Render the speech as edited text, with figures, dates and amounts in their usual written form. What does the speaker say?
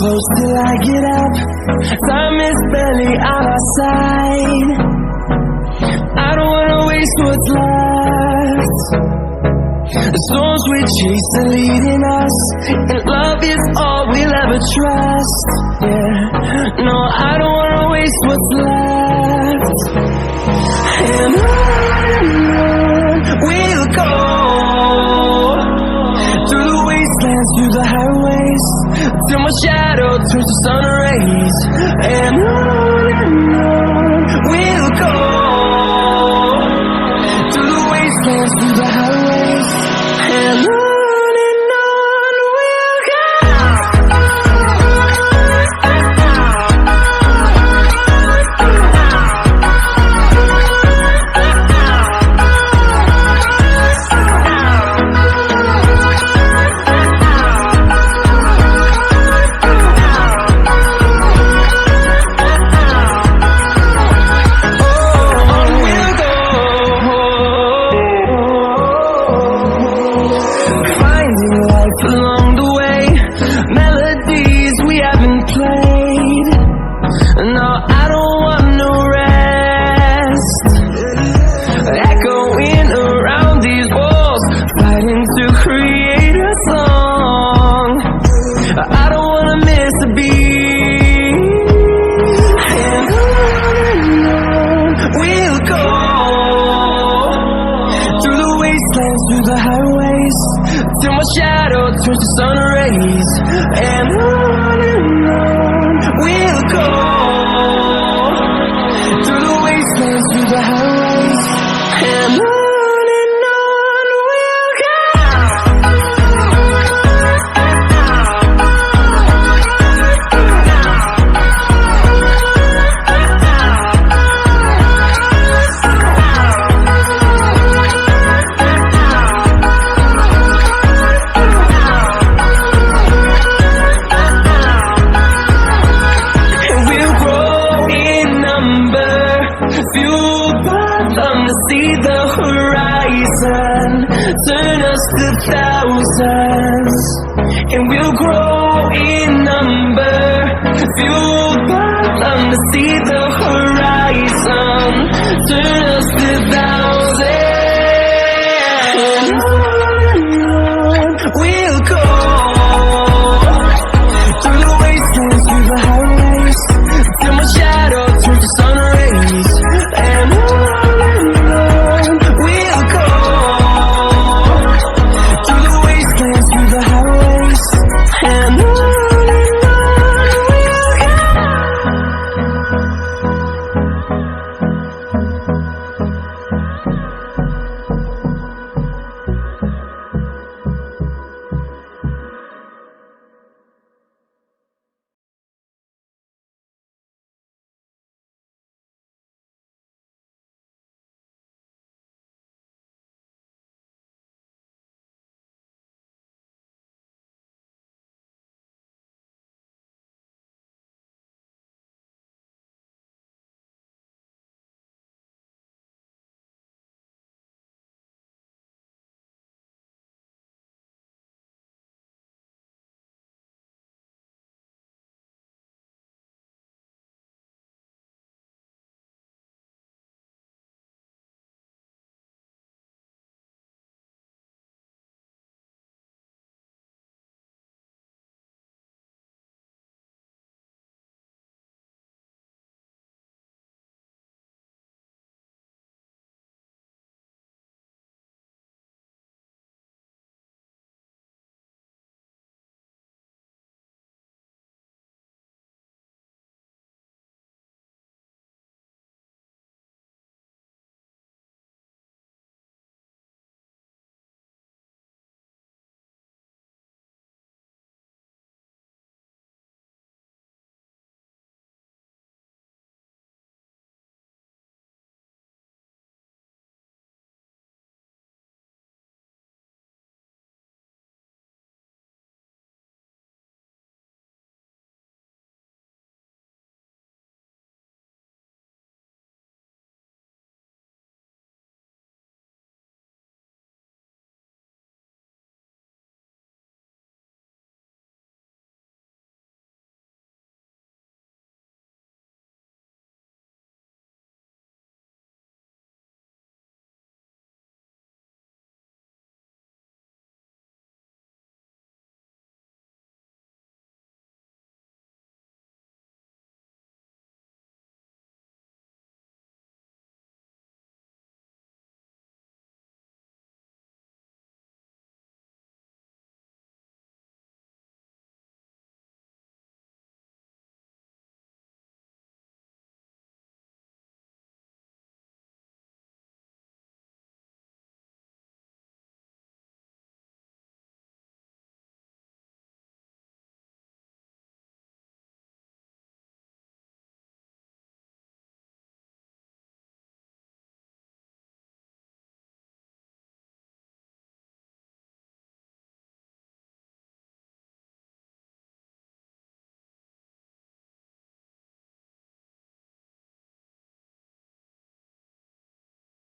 close till I get up. Time is barely on our side. I don't wanna waste what's left. The storms we chase are leading us, and love is all we'll ever trust. Yeah, no, I don't wanna waste what's left. And on we'll go, through the wastelands, through the highways, till my shadow turns to sun rays. And on we'll go, through the wastelands, through the highways, and on we'll go. Along the way, melodies we haven't played. No, I don't want no rest. Echoing around these walls, fighting to create a song. I don't wanna miss a beat. And on we'll go, through the wastelands, through the highways, till my shadow turns to sun rays. And on we'll go, through the wastelands, through the highways, and on we'll go. Fueled by them to see the horizon, turn us to thousands, and we'll grow in number. Fueled by them to see the horizon, turn us to thousands.